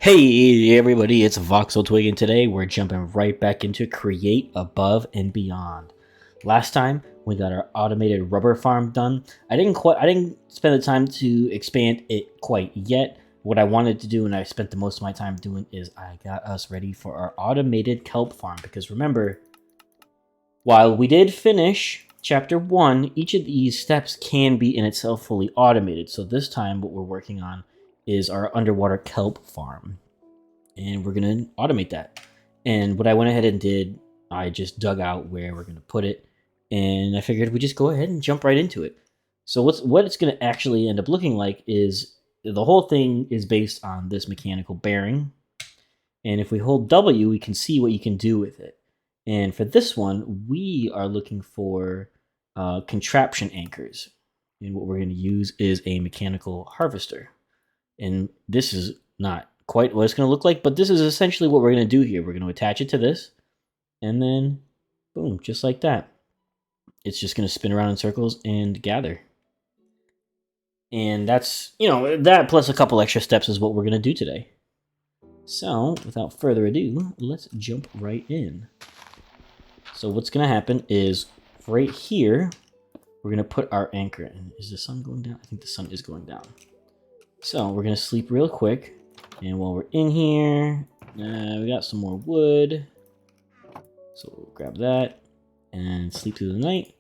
Hey everybody, it's Voxel Twig, and today we're jumping right back into Create Above and Beyond. Last time we got our automated rubber farm done. I didn't spend the time to expand it quite yet. What I wanted to do, and I spent the most of my time doing, is I got us ready for our automated kelp farm. Because remember, while we did finish chapter 1, each of these steps can be in itself fully automated. So this time what we're working on is our underwater kelp farm. And we're going to automate that. And what I went ahead and did, I just dug out where we're going to put it. And I figured we just go ahead and jump right into it. So what it's going to actually end up looking like is the whole thing is based on this mechanical bearing. And if we hold W, we can see what you can do with it. And for this one, we are looking for contraption anchors. And what we're going to use is a mechanical harvester. And this is not quite what it's going to look like, but this is essentially what we're going to do here. We're going to attach it to this, and then boom, just like that. It's just going to spin around in circles and gather. And that's, that plus a couple extra steps is what we're going to do today. So without further ado, let's jump right in. So what's going to happen is right here, we're going to put our anchor in. Is the sun going down? I think the sun is going down. So we're going to sleep real quick. And while we're in here, we got some more wood. So we'll grab that and sleep through the night.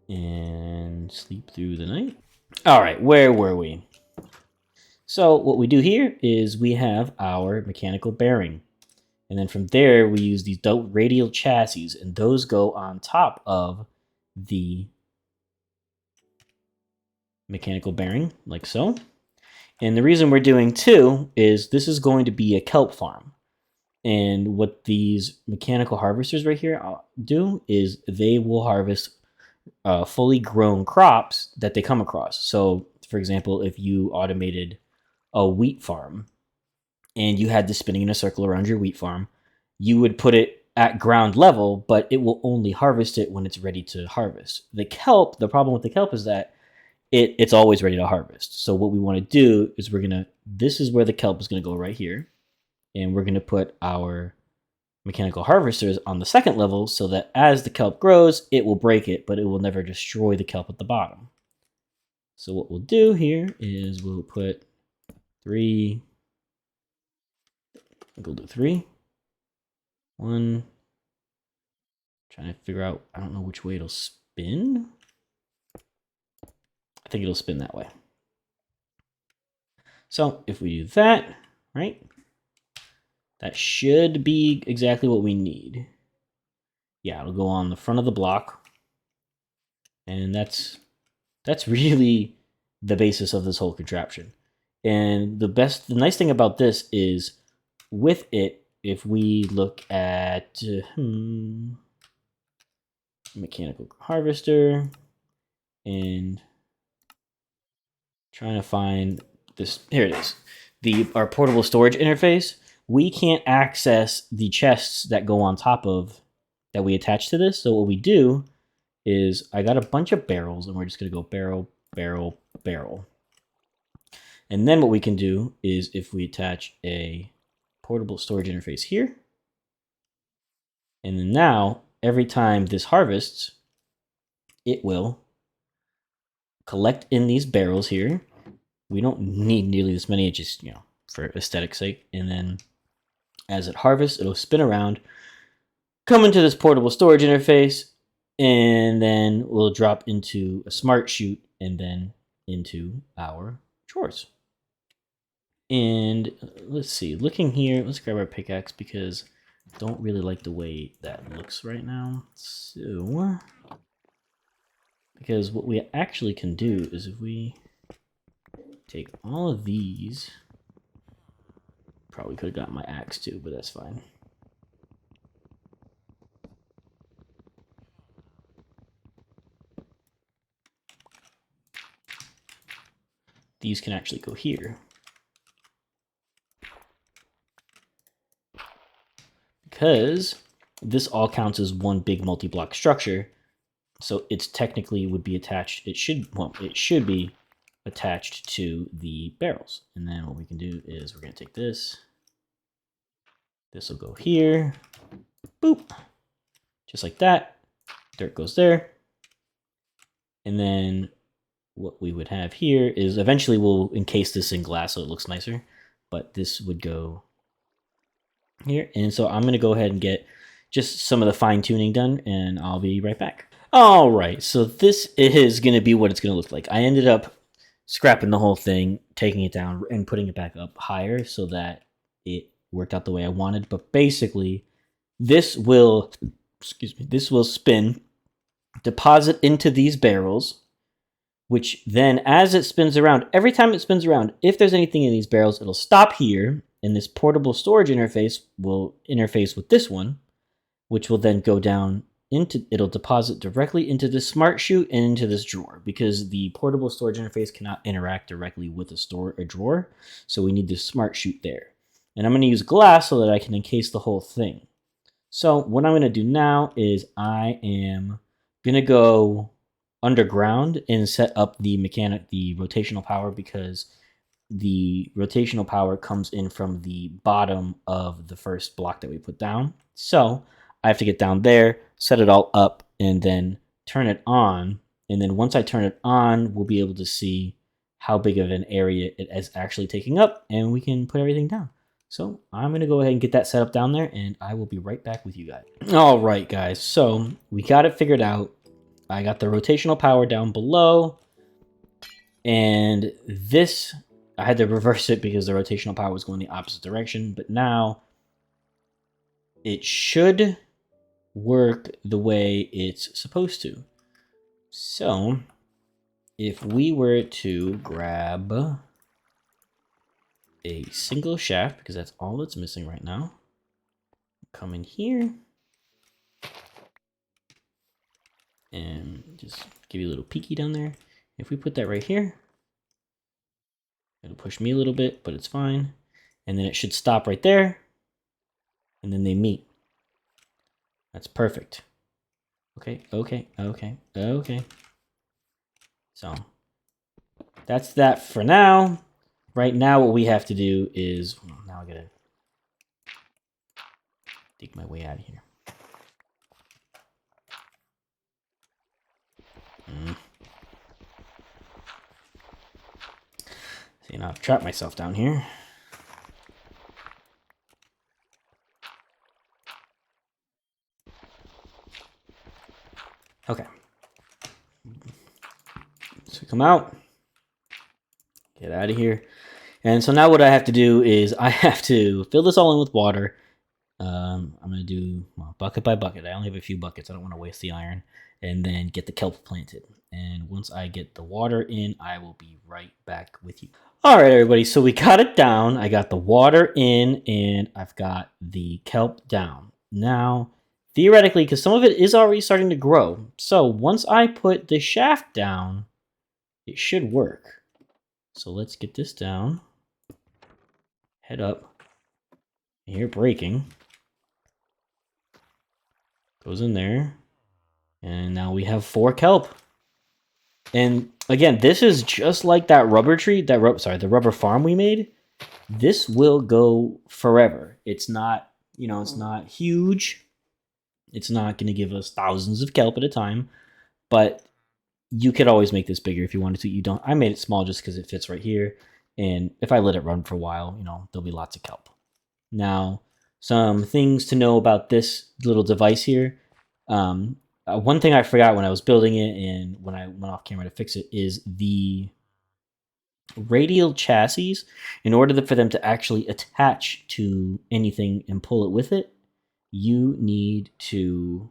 And sleep through the night. All right, where were we? So what we do here is we have our mechanical bearing. And then from there, we use these radial chassis, and those go on top of the mechanical bearing, like so. And the reason we're doing two is this is going to be a kelp farm. And what these mechanical harvesters right here do is they will harvest fully grown crops that they come across. So, for example, if you automated a wheat farm and you had this spinning in a circle around your wheat farm, you would put it at ground level, but it will only harvest it when it's ready to harvest. The problem with the kelp is that it's always ready to harvest. So what we want to do is this is where the kelp is going to go right here. And we're going to put our mechanical harvesters on the second level so that as the kelp grows, it will break it, but it will never destroy the kelp at the bottom. So what we'll do here is we'll put 3. I think we'll do 3. 1. Trying to figure out, I don't know which way it'll spin. I think it'll spin that way. So if we do that, right, that should be exactly what we need. Yeah, it'll go on the front of the block. And that's really the basis of this whole contraption. And the nice thing about this is with it, if we look at mechanical harvester and trying to find this, here it is, our portable storage interface, we can't access the chests that go on top of, that we attach to this. So what we do is I got a bunch of barrels, and we're just going to go barrel, barrel, barrel. And then what we can do is if we attach a portable storage interface here, and then now every time this harvests, it will collect in these barrels here. We don't need nearly this many, just, for aesthetic's sake. And then as it harvests, it'll spin around, come into this portable storage interface, and then we'll drop into a smart chute and then into our drawers. And let's see, looking here, let's grab our pickaxe because I don't really like the way that looks right now. So, because what we actually can do is if we take all of these, probably could have got my axe too, but that's fine. These can actually go here. Because this all counts as one big multi-block structure, so it's technically would be attached. It should be attached to the barrels. And then what we can do is we're going to take this. This will go here. Boop. Just like that. Dirt goes there. And then what we would have here is eventually we'll encase this in glass so it looks nicer. But this would go here. And so I'm going to go ahead and get just some of the fine tuning done, and I'll be right back. All right, so this is going to be what it's going to look like. I ended up scrapping the whole thing, taking it down, and putting it back up higher so that it worked out the way I wanted. But basically, this will, this will spin, deposit into these barrels, which then, as it spins around, every time it spins around, if there's anything in these barrels, it'll stop here, and this portable storage interface will interface with this one, which will then go down into, it'll deposit directly into this smart chute and into this drawer, because the portable storage interface cannot interact directly with a drawer. So we need this smart chute there. And I'm going to use glass so that I can encase the whole thing. So what I'm going to do now is I am going to go underground and set up the rotational power, because the rotational power comes in from the bottom of the first block that we put down. So I have to get down there, set it all up, and then turn it on. And then once I turn it on, we'll be able to see how big of an area it is actually taking up, and we can put everything down. So I'm going to go ahead and get that set up down there, and I will be right back with you guys. All right, guys. So we got it figured out. I got the rotational power down below, and this, I had to reverse it because the rotational power was going the opposite direction, but now it should work the way it's supposed to. So if we were to grab a single shaft, because that's all that's missing right now, come in here and just give you a little peeky down there. If we put that right here, it'll push me a little bit, but it's fine. And then it should stop right there, and then they meet. That's perfect. Okay. So that's that for now. Right now, what we have to do is, now I gotta dig my way out of here. See, now I've trapped myself down here. Okay. So come out. Get out of here. And so now what I have to do is I have to fill this all in with water. I'm going to do bucket by bucket. I only have a few buckets. I don't want to waste the iron. And then get the kelp planted. And once I get the water in, I will be right back with you. All right, everybody. So we got it down. I got the water in, and I've got the kelp down. Now, theoretically, because some of it is already starting to grow. So once I put the shaft down, it should work. So let's get this down. Head up. I hear breaking. Goes in there. And now we have 4 kelp. And again, this is just like that rubber tree, the rubber farm we made. This will go forever. It's not, it's not huge. It's not going to give us thousands of kelp at a time, but you could always make this bigger if you wanted to. You don't. I made it small just because it fits right here. And if I let it run for a while, there'll be lots of kelp. Now, some things to know about this little device here. One thing I forgot when I was building it and when I went off camera to fix it is the radial chassis. In order for them to actually attach to anything and pull it with it, you need to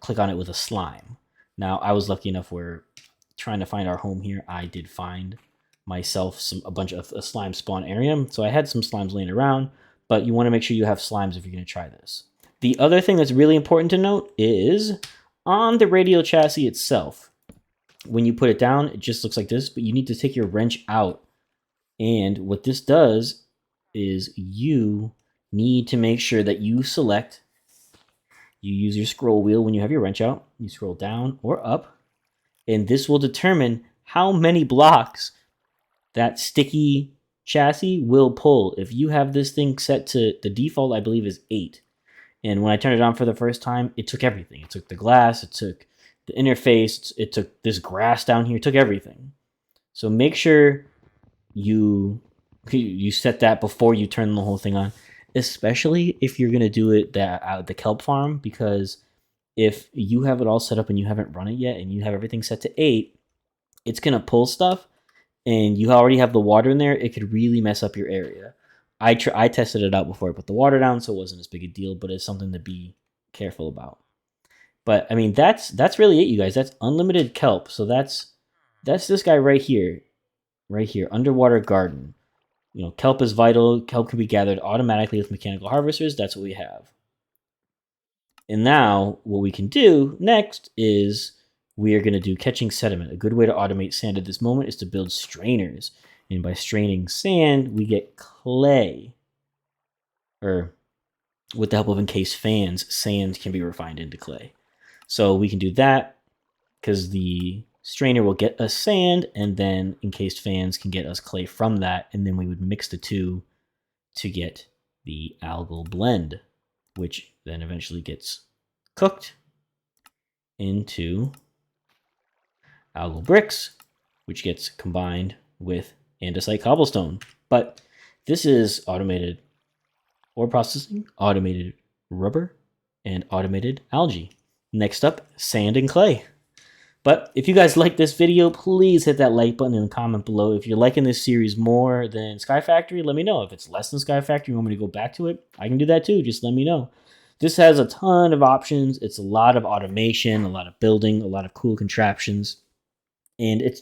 click on it with a slime. Now, I was lucky enough where trying to find our home here, I did find myself a bunch of a slime spawn area. So I had some slimes laying around, but you want to make sure you have slimes if you're going to try this. The other thing that's really important to note is on the radial chassis itself, when you put it down, it just looks like this, but you need to take your wrench out. And what this does is you need to make sure that you use your scroll wheel when you have your wrench out. You scroll down or up, and this will determine how many blocks that sticky chassis will pull. If you have this thing set to the default, I believe is 8. And when I turned it on for the first time, it took everything. It took the glass, it took the interface, it took this grass down here, it took everything. So make sure you set that before you turn the whole thing on, especially if you're gonna do it at the kelp farm, because if you have it all set up and you haven't run it yet and you have everything set to 8, it's gonna pull stuff and you already have the water in there. It could really mess up your area. I tested it out before I put the water down, so it wasn't as big a deal, but it's something to be careful about. But I mean, that's really it, you guys. That's unlimited kelp. So that's this guy right here, underwater garden. You know, kelp is vital. Kelp can be gathered automatically with mechanical harvesters. That's what we have. And now what we can do next is we are going to do catching sediment. A good way to automate sand at this moment is to build strainers. And by straining sand, we get clay. Or with the help of encased fans, sand can be refined into clay. So we can do that because the strainer will get us sand, and then encased fans can get us clay from that, and then we would mix the two to get the algal blend, which then eventually gets cooked into algal bricks, which gets combined with andesite cobblestone. But this is automated ore processing, automated rubber, and automated algae. Next up, sand and clay. But if you guys like this video, please hit that like button and comment below. If you're liking this series more than Sky Factory, let me know. If it's less than Sky Factory, you want me to go back to it, I can do that too. Just let me know. This has a ton of options. It's a lot of automation, a lot of building, a lot of cool contraptions. And it's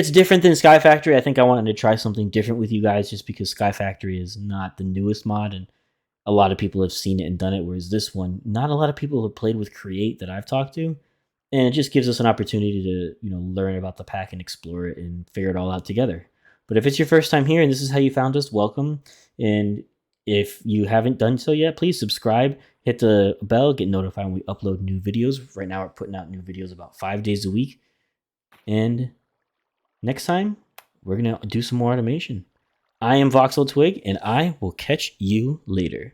different than Sky Factory. I think I wanted to try something different with you guys just because Sky Factory is not the newest mod and a lot of people have seen it and done it, whereas this one, not a lot of people have played with Create that I've talked to. And it just gives us an opportunity to, learn about the pack and explore it and figure it all out together. But if it's your first time here and this is how you found us, welcome. And if you haven't done so yet, please subscribe, hit the bell, get notified when we upload new videos. Right now we're putting out new videos about 5 days a week. And next time, we're going to do some more automation. I am Voxel Twig, and I will catch you later.